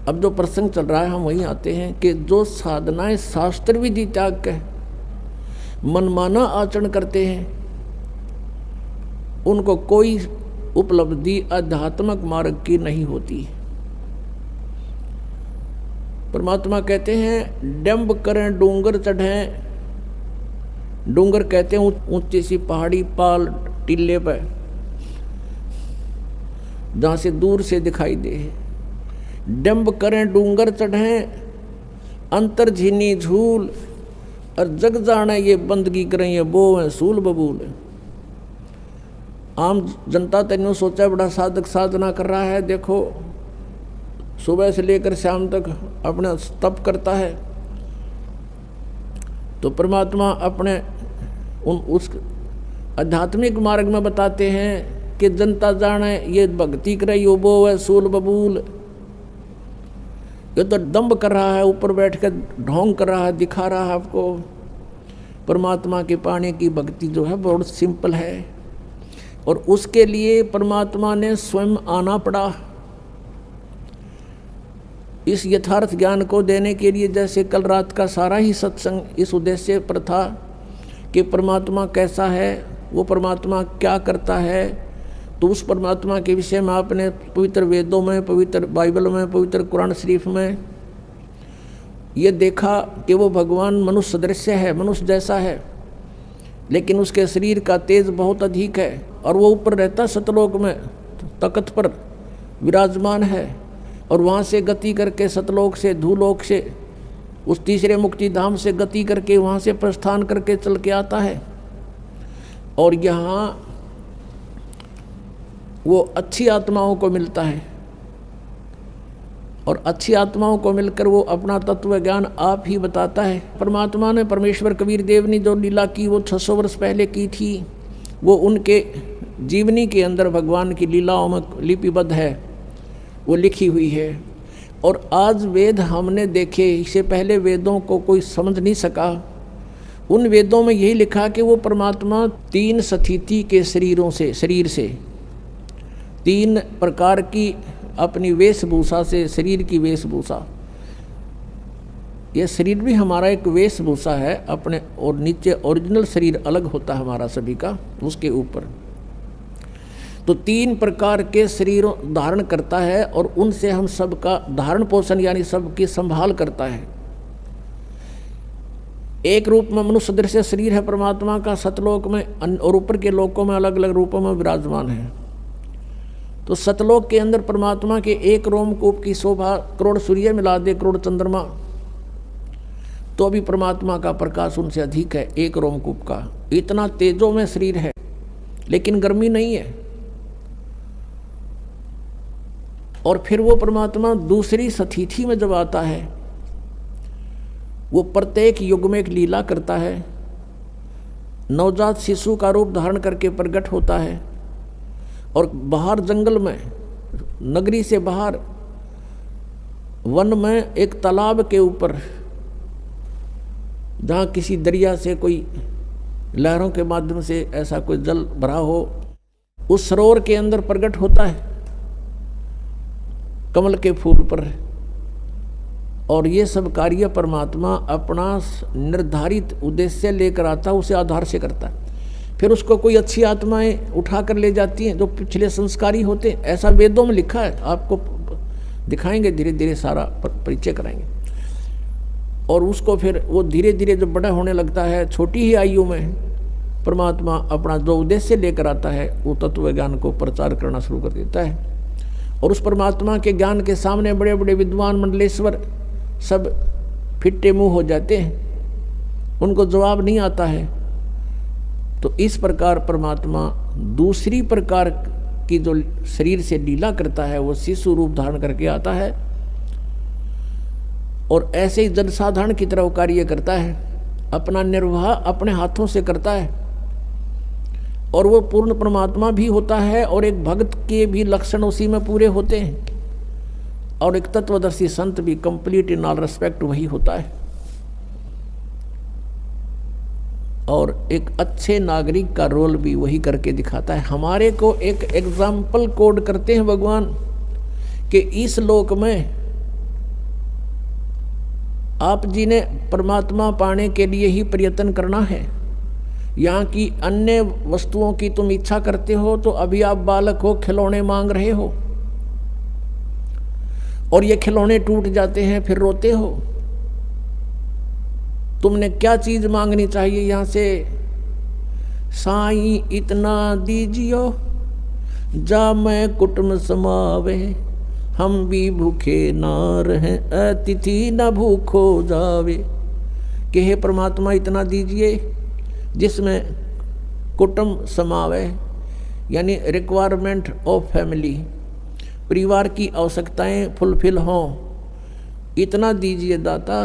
अब जो प्रसंग चल रहा है हम वहीं आते हैं कि जो साधनाएं शास्त्र विधि त्याग के मनमाना आचरण करते हैं उनको कोई उपलब्धि आध्यात्मिक मार्ग की नहीं होती। परमात्मा कहते हैं डंब करें डूंगर चढ़ें, डूंगर कहते हैं ऊंची सी पहाड़ी पाल टीले पर जहाँ से दूर से दिखाई दे। डंब करें डूंगर चढ़ें अंतर झीनी झूल, और जग जाने ये बंदगी करें ये बो है सूल बबूल। आम जनता तेनों सोचा बड़ा साधक साधना कर रहा है, देखो सुबह से लेकर शाम तक अपना तप करता है, तो परमात्मा अपने उस आध्यात्मिक मार्ग में बताते हैं कि जनता जाने ये भक्ति करे यो बो है सूल बबूल। ये तो दम्भ कर रहा है, ऊपर बैठ कर ढोंग कर रहा है, दिखा रहा है आपको। परमात्मा के पाने की भक्ति जो है बहुत सिंपल है, और उसके लिए परमात्मा ने स्वयं आना पड़ा इस यथार्थ ज्ञान को देने के लिए। जैसे कल रात का सारा ही सत्संग इस उद्देश्य पर था कि परमात्मा कैसा है, वो परमात्मा क्या करता है। तो उस परमात्मा के विषय में आपने पवित्र वेदों में, पवित्र बाइबल में, पवित्र कुरान शरीफ में ये देखा कि वो भगवान मनुष्य सदृश है, मनुष्य जैसा है, लेकिन उसके शरीर का तेज बहुत अधिक है, और वो ऊपर रहता सतलोक में तख्त पर विराजमान है, और वहाँ से गति करके सतलोक से धूलोक से उस तीसरे मुक्ति धाम से गति करके वहाँ से प्रस्थान करके चल के आता है। और यहाँ वो अच्छी आत्माओं को मिलता है, और अच्छी आत्माओं को मिलकर वो अपना तत्व ज्ञान आप ही बताता है। परमात्मा ने, परमेश्वर कबीर देव ने जो लीला की वो 600 वर्ष पहले की थी, वो उनके जीवनी के अंदर भगवान की लीलाओं में लिपिबद्ध है, वो लिखी हुई है। और आज वेद हमने देखे, इससे पहले वेदों को कोई समझ नहीं सका। उन वेदों में यही लिखा कि वो परमात्मा 3 स्थिति के शरीर से 3 प्रकार की अपनी वेशभूषा से, शरीर की वेशभूषा, ये शरीर भी हमारा एक वेशभूषा है अपने, और नीचे ओरिजिनल शरीर अलग होता है हमारा सभी का, उसके ऊपर तो 3 प्रकार के शरीरों धारण करता है, और उनसे हम सबका धारण पोषण यानी सबकी संभाल करता है। एक रूप में मनुष्य सदृश शरीर है परमात्मा का, सतलोक में और ऊपर के लोकों में अलग अलग रूपों में विराजमान है। तो सतलोक के अंदर परमात्मा के एक रोमकूप की शोभा करोड़ सूर्य मिला दे, करोड़ चंद्रमा, तो भी परमात्मा का प्रकाश उनसे अधिक है एक रोमकूप का। इतना तेजों में शरीर है, लेकिन गर्मी नहीं है। और फिर वो परमात्मा दूसरी स्थिति में जब आता है, वो प्रत्येक युग में एक लीला करता है। नवजात शिशु का रूप धारण करके प्रकट होता है, और बाहर जंगल में, नगरी से बाहर वन में एक तालाब के ऊपर, जहाँ किसी दरिया से कोई लहरों के माध्यम से ऐसा कोई जल भरा हो, उस सरोवर के अंदर प्रकट होता है कमल के फूल पर। और ये सब कार्य परमात्मा अपना निर्धारित उद्देश्य लेकर आता है, उसे आधार से करता है। फिर उसको कोई अच्छी आत्माएं उठा कर ले जाती हैं जो पिछले संस्कारी होते हैं, ऐसा वेदों में लिखा है, आपको दिखाएंगे, धीरे धीरे सारा परिचय कराएंगे। और उसको फिर वो धीरे धीरे जब बड़ा होने लगता है, छोटी ही आयु में परमात्मा अपना जो उद्देश्य लेकर आता है वो तत्व ज्ञान को प्रचार करना शुरू कर देता है। और उस परमात्मा के ज्ञान के सामने बड़े बड़े विद्वान मंडलेश्वर सब फिट्टे मुंह हो जाते हैं, उनको जवाब नहीं आता है। तो इस प्रकार परमात्मा दूसरी प्रकार की जो शरीर से लीला करता है, वो शिशु रूप धारण करके आता है, और ऐसे ही जनसाधारण की तरह कार्य करता है, अपना निर्वाह अपने हाथों से करता है। और वो पूर्ण परमात्मा भी होता है, और एक भक्त के भी लक्षण उसी में पूरे होते हैं, और एक तत्वदर्शी संत भी कंप्लीट इन ऑल रेस्पेक्ट वही होता है। और एक अच्छे नागरिक का रोल भी वही करके दिखाता है। हमारे को एक एग्जाम्पल कोड करते हैं भगवान कि इस लोक में आप जी ने परमात्मा पाने के लिए ही प्रयत्न करना है। यहाँ की अन्य वस्तुओं की तुम इच्छा करते हो तो अभी आप बालक हो, खिलौने मांग रहे हो और ये खिलौने टूट जाते हैं फिर रोते हो। तुमने क्या चीज मांगनी चाहिए यहाँ से? साईं इतना दीजियो जा मैं कुटुंब समावे, हम भी भूखे ना रहें अतिथि न भूखो जावे। कि हे परमात्मा इतना दीजिए जिसमें कुटुंब समावे, यानी रिक्वायरमेंट ऑफ फैमिली, परिवार की आवश्यकताएं फुलफिल हों, इतना दीजिए दाता।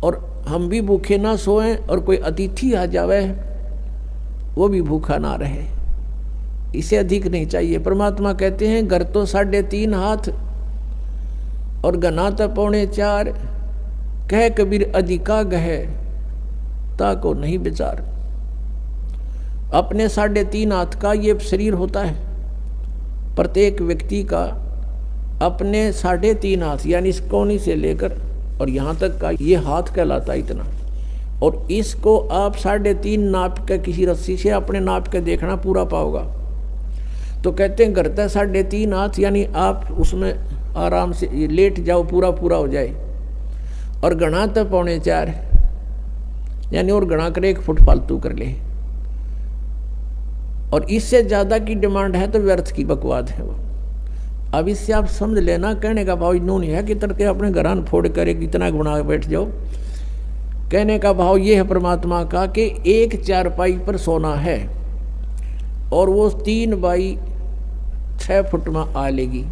और हम भी भूखे ना सोएं और कोई अतिथि आ जावे वो भी भूखा ना रहे, इसे अधिक नहीं चाहिए। परमात्मा कहते हैं घर तो 3.5 हाथ और गना तो 4.25, कह कबीर अधिका गहे ताको नहीं विचार। अपने 3.5 हाथ का ये शरीर होता है, प्रत्येक व्यक्ति का अपने 3.5 हाथ यानी इस कोनी से लेकर और यहाँ तक का ये हाथ कहलाता है इतना। और इसको आप 3.5 नाप के किसी रस्सी से अपने नाप के देखना पूरा पाओगा। तो कहते हैं घर तक 3.5 हाथ यानी आप उसमें आराम से लेट जाओ, पूरा पूरा हो जाए। और गणा तक 4.25 यानी और गणा कर 1 फुट फालतू कर ले। और इससे ज़्यादा की डिमांड है तो व्यर्थ की बकवाद है वो। अब इससे आप समझ लेना, कहने का भाव इन्होंने है कि तरके अपने घरान फोड़ कर एक इतना गुणा बैठ जाओ। कहने का भाव ये है परमात्मा का कि 1 चारपाई पर सोना है और वो 3 बाई 6 फुट में आ लेगी।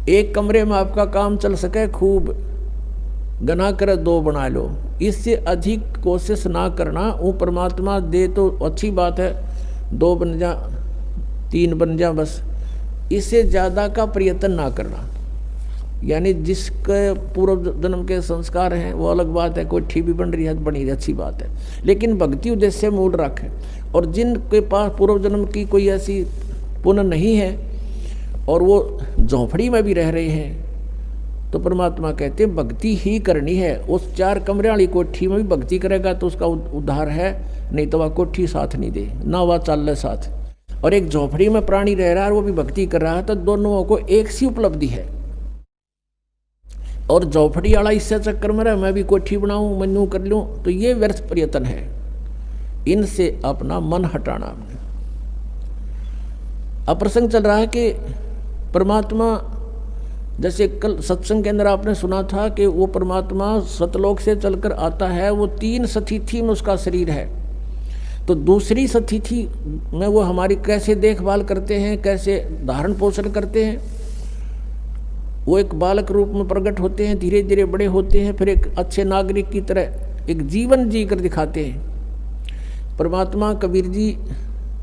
एक कमरे में आपका काम चल सके खूब, गना कर 2 बना लो, इससे अधिक कोशिश ना करना। वो परमात्मा दे तो अच्छी बात है, 2 बन जा 3 बन जा, बस इससे ज़्यादा का प्रयत्न ना करना। यानी जिसके पूर्व जन्म के संस्कार हैं वो अलग बात है, कोई ठीक भी बन रही है बनी रही अच्छी बात है, लेकिन भक्ति उद्देश्य मूड रखे। और जिनके पास पूर्व जन्म की कोई ऐसी पुण्य नहीं है और वो झोंपड़ी में भी रह रहे हैं तो परमात्मा कहते हैं भक्ति ही करनी है। उस 4 कमरे वाली कोठी में भी भक्ति करेगा तो उसका उद्धार है, नहीं तो वह कोठी साथ नहीं दे, ना वह चल साथ। और एक झोंपड़ी में प्राणी रह रहा है और वो भी भक्ति कर रहा है तो दोनों को एक सी उपलब्धि है। और झोंपड़ी वाला इससे चक्कर में रहा मैं भी कोठी बनाऊं मन्नू कर लूं तो ये व्यर्थ प्रयत्न है। इनसे अपना मन हटाना। अब प्रसंग चल रहा है कि परमात्मा, जैसे कल सत्संग के अंदर आपने सुना था कि वो परमात्मा सतलोक से चलकर आता है, वो 3 सतिथि में उसका शरीर है। तो दूसरी सतिथि में वो हमारी कैसे देखभाल करते हैं, कैसे धारण पोषण करते हैं। वो एक बालक रूप में प्रकट होते हैं, धीरे धीरे बड़े होते हैं, फिर एक अच्छे नागरिक की तरह एक जीवन जी कर दिखाते हैं। परमात्मा कबीर जी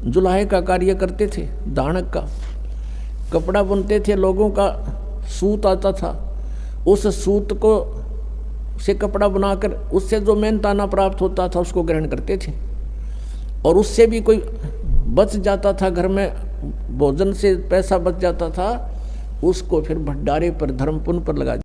जुलाहे का कार्य करते थे, दानक का कपड़ा बुनते थे, लोगों का सूत आता था, उस सूत को से कपड़ा बनाकर उससे जो मेहनताना प्राप्त होता था उसको ग्रहण करते थे। और उससे भी कोई बच जाता था, घर में भोजन से पैसा बच जाता था, उसको फिर भंडारे पर धर्म पुण्य पर लगा